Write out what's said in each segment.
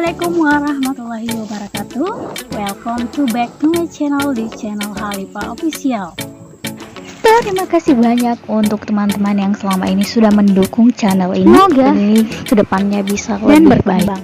Assalamualaikum warahmatullahi wabarakatuh. Welcome to back to my channel di channel Halifa Official. Terima kasih banyak untuk teman-teman yang selama ini sudah mendukung channel ini. Semoga kedepannya bisa lebih berkembang.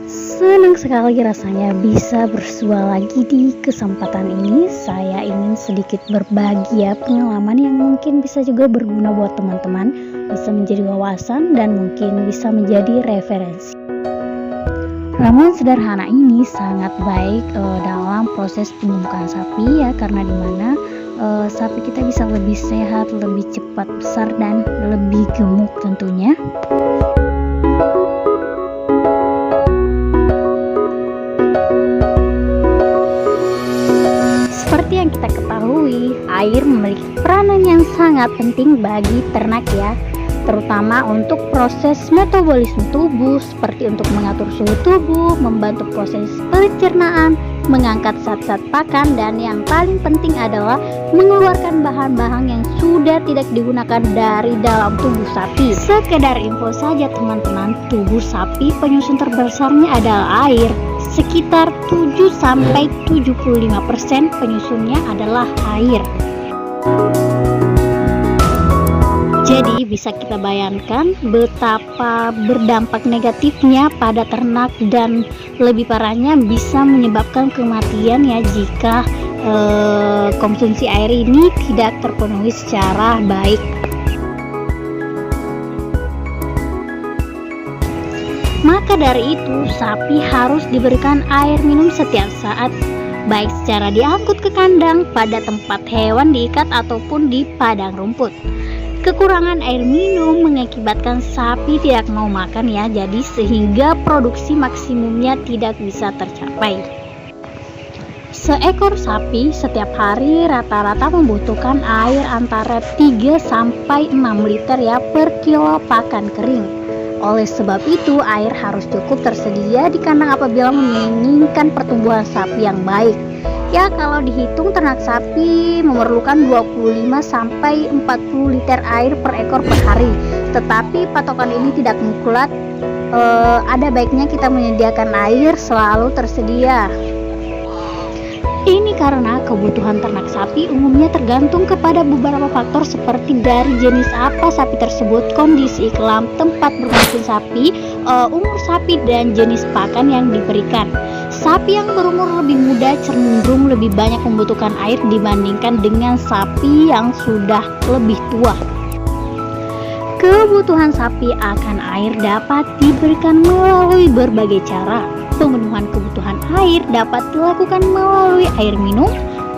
Senang sekali rasanya bisa bersua lagi di kesempatan ini. Saya ingin sedikit berbagi pengalaman yang mungkin bisa juga berguna buat teman-teman, bisa menjadi wawasan dan mungkin bisa menjadi referensi. Ramuan sederhana ini sangat baik dalam proses pembukaan sapi karena dimana sapi kita bisa lebih sehat, lebih cepat besar dan lebih gemuk tentunya. Seperti yang kita ketahui, air memiliki peranan yang sangat penting bagi ternak terutama untuk proses metabolisme tubuh, seperti untuk mengatur suhu tubuh, membantu proses pencernaan, mengangkat zat-zat pakan, dan yang paling penting adalah mengeluarkan bahan-bahan yang sudah tidak digunakan dari dalam tubuh sapi. Sekedar info saja teman-teman, tubuh sapi penyusun terbesarnya adalah air. Sekitar 7-75% penyusunnya adalah air. Jadi bisa kita bayangkan betapa berdampak negatifnya pada ternak dan lebih parahnya bisa menyebabkan kematian jika konsumsi air ini tidak terpenuhi secara baik. Maka dari itu sapi harus diberikan air minum setiap saat, baik secara diangkut ke kandang, pada tempat hewan diikat ataupun di padang rumput. Kekurangan air minum mengakibatkan sapi tidak mau makan jadi sehingga produksi maksimumnya tidak bisa tercapai. Seekor sapi setiap hari rata-rata membutuhkan air antara 3-6 liter per kilo pakan kering. Oleh sebab itu air harus cukup tersedia di kandang apabila menginginkan pertumbuhan sapi yang baik. Kalau dihitung ternak sapi memerlukan 25-40 liter air per ekor per hari. Tetapi patokan ini tidak mutlak, ada baiknya kita menyediakan air selalu tersedia. Ini karena kebutuhan ternak sapi umumnya tergantung kepada beberapa faktor seperti dari jenis apa sapi tersebut, kondisi iklim tempat bermukim sapi, umur sapi, dan jenis pakan yang diberikan. Sapi yang berumur lebih muda cenderung lebih banyak membutuhkan air dibandingkan dengan sapi yang sudah lebih tua. Kebutuhan sapi akan air dapat diberikan melalui berbagai cara. Pemenuhan kebutuhan air dapat dilakukan melalui air minum,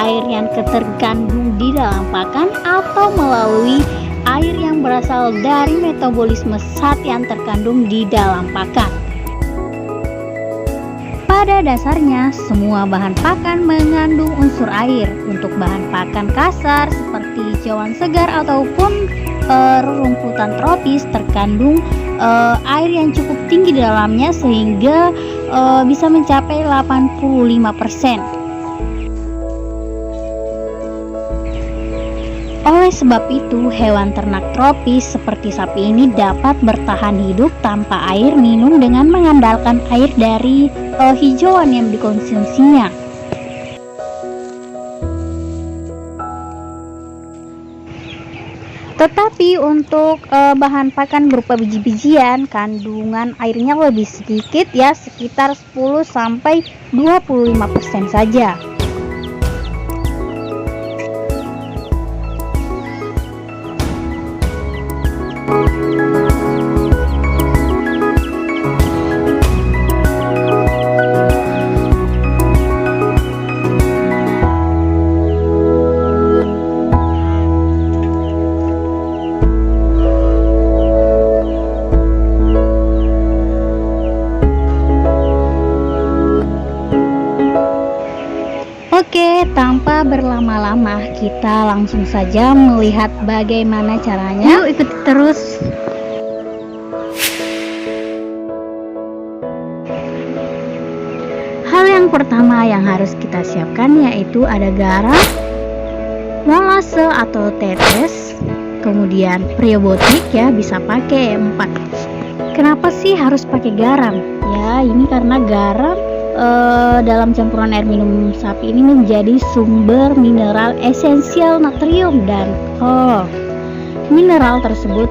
air yang terkandung di dalam pakan, atau melalui air yang berasal dari metabolisme zat yang terkandung di dalam pakan. Pada dasarnya, semua bahan pakan mengandung unsur air. Untuk bahan pakan kasar seperti hijauan segar ataupun rerumputan tropis terkandung air yang cukup tinggi di dalamnya sehingga bisa mencapai 85%. Oleh sebab itu, hewan ternak tropis seperti sapi ini dapat bertahan hidup tanpa air minum dengan mengandalkan air dari hijauan yang dikonsumsinya. Tetapi untuk bahan pakan berupa biji-bijian, kandungan airnya lebih sedikit sekitar 10-25% saja. Oke, tanpa berlama-lama kita langsung saja melihat bagaimana caranya. Yuk ikuti terus. Hal yang pertama yang harus kita siapkan yaitu ada garam, molase atau tetes, kemudian prebiotik bisa pakai 4 Kenapa sih harus pakai garam? Ya, ini karena garam dalam campuran air minum sapi ini menjadi sumber mineral esensial natrium dan mineral tersebut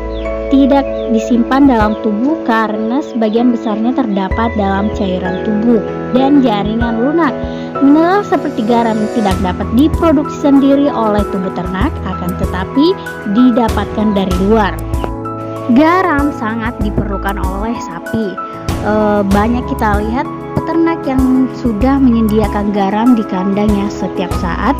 tidak disimpan dalam tubuh karena sebagian besarnya terdapat dalam cairan tubuh dan jaringan lunak. Mineral seperti garam tidak dapat diproduksi sendiri oleh tubuh ternak, akan tetapi didapatkan dari luar. Garam sangat diperlukan oleh sapi. Banyak kita lihat peternak yang sudah menyediakan garam di kandangnya setiap saat,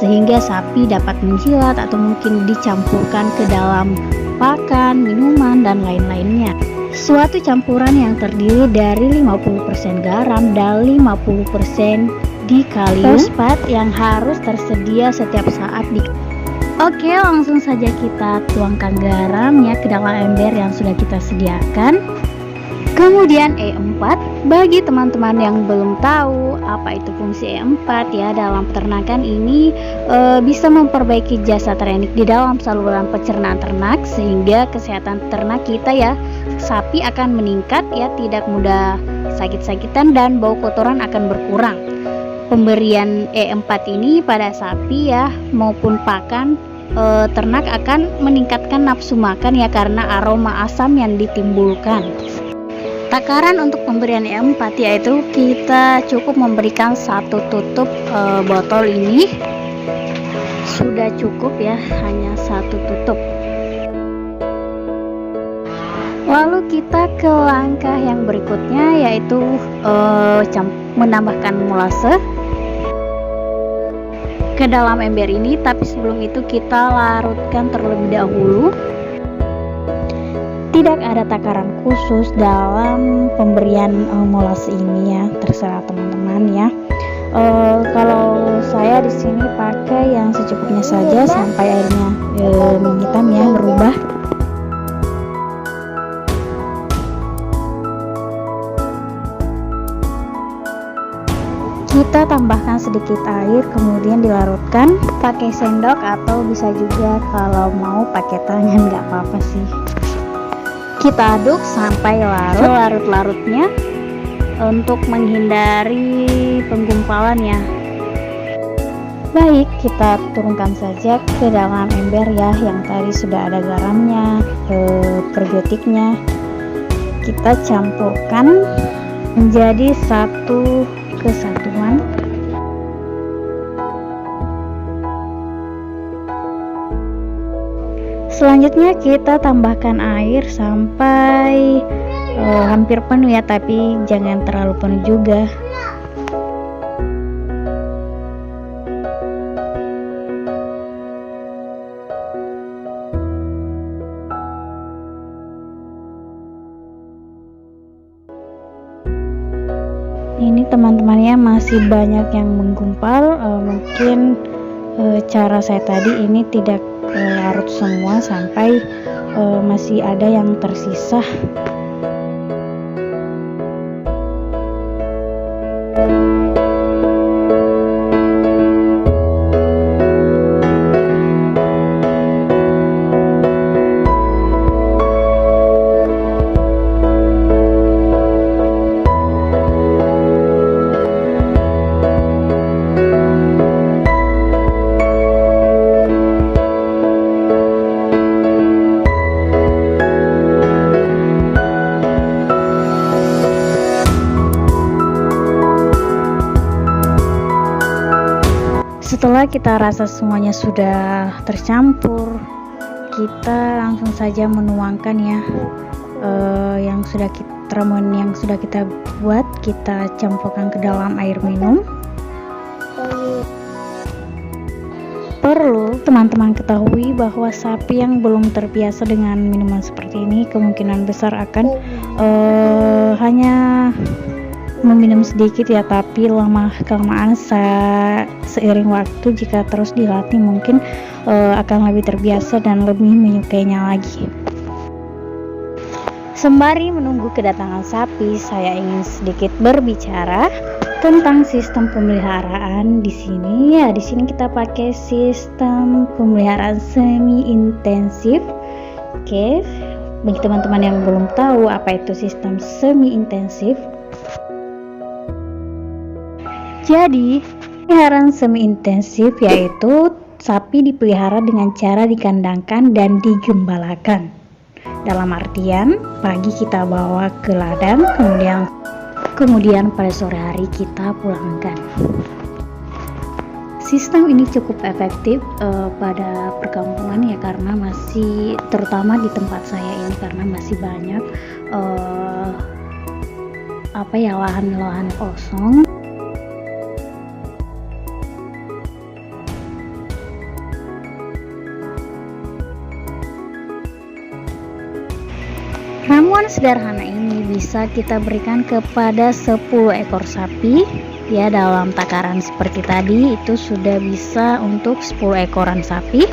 sehingga sapi dapat menjilat atau mungkin dicampurkan ke dalam pakan, minuman, dan lain-lainnya. Suatu campuran yang terdiri dari 50% garam dan 50% dikali fosfat yang harus tersedia setiap saat di. Oke, langsung saja kita tuangkan garamnya ke dalam ember yang sudah kita sediakan. Kemudian E4, bagi teman-teman yang belum tahu apa itu fungsi E4 ya, dalam peternakan ini bisa memperbaiki jasa training di dalam saluran pencernaan ternak sehingga kesehatan ternak kita ya, sapi akan meningkat ya, tidak mudah sakit-sakitan dan bau kotoran akan berkurang. Pemberian E4 ini pada sapi ya maupun pakan ternak akan meningkatkan nafsu makan ya karena aroma asam yang ditimbulkan. Takaran untuk pemberian E4 yaitu kita cukup memberikan satu tutup botol ini sudah cukup ya, hanya satu tutup. Lalu kita ke langkah yang berikutnya yaitu menambahkan molase ke dalam ember ini, tapi sebelum itu kita larutkan terlebih dahulu. Tidak ada takaran khusus dalam pemberian molase ini ya, terserah teman-teman ya. Kalau saya di sini pakai yang secukupnya saja sampai airnya menghitam ya, berubah. Kita tambahkan sedikit air, kemudian dilarutkan pakai sendok atau bisa juga kalau mau pakai tangan, nggak apa-apa sih. Kita aduk sampai larut selarut-larutnya untuk menghindari penggumpalan ya. Baik, kita turunkan saja ke dalam ember ya, yang tadi sudah ada garamnya, probiotiknya. Kita campurkan menjadi satu kesatuan. Selanjutnya kita tambahkan air sampai hampir penuh ya, tapi jangan terlalu penuh juga. Ini teman-temannya masih banyak yang menggumpal, mungkin cara saya tadi ini tidak larut semua sampai masih ada yang tersisa. Setelah kita rasa semuanya sudah tercampur, kita langsung saja menuangkan ya ramuan yang sudah kita buat, kita campurkan ke dalam air minum. Perlu teman-teman ketahui bahwa sapi yang belum terbiasa dengan minuman seperti ini kemungkinan besar akan hanya meminum sedikit ya, tapi lama-kelamaan seiring waktu jika terus dilatih mungkin akan lebih terbiasa dan lebih menyukainya lagi. Sembari menunggu kedatangan sapi, saya ingin sedikit berbicara tentang sistem pemeliharaan di sini. Ya, di sini kita pakai sistem pemeliharaan semi intensif. Oke, Bagi teman-teman yang belum tahu apa itu sistem semi intensif, jadi peliharaan semi intensif yaitu sapi dipelihara dengan cara dikandangkan dan digembalakan. Dalam artian, pagi kita bawa ke ladang, kemudian pada sore hari kita pulangkan. Sistem ini cukup efektif pada perkampungan ya, karena masih, terutama di tempat saya ini, karena masih banyak lahan-lahan kosong. Ramuan sederhana ini bisa kita berikan kepada 10 ekor sapi. Ya, dalam takaran seperti tadi itu sudah bisa untuk 10 ekoran sapi.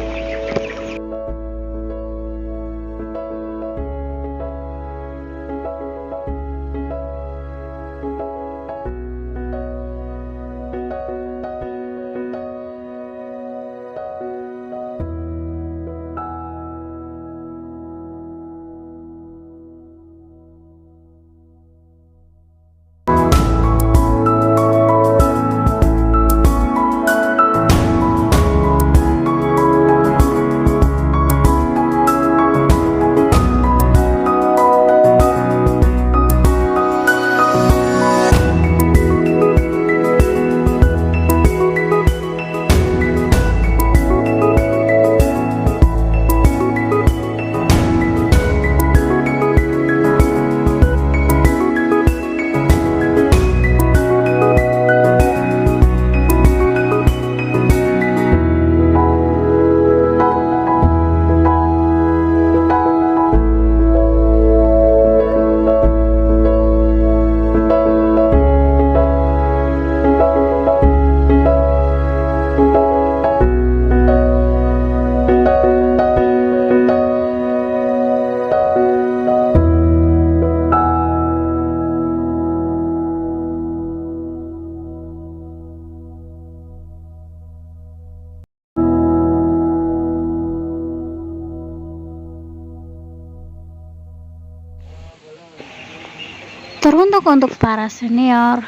Teruntuk untuk para senior,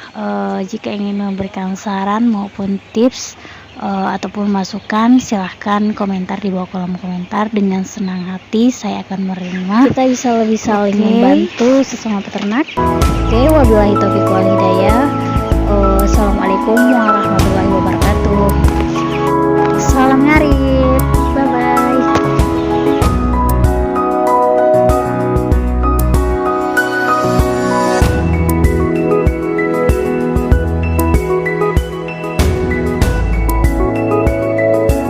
jika ingin memberikan saran maupun tips ataupun masukan, silahkan komentar di bawah kolom komentar. Dengan senang hati saya akan menerima. Kita bisa lebih saling membantu sesama peternak. Oke, wabillahi taufiq wal hidayah. Assalamualaikum warahmatullahi wabarakatuh.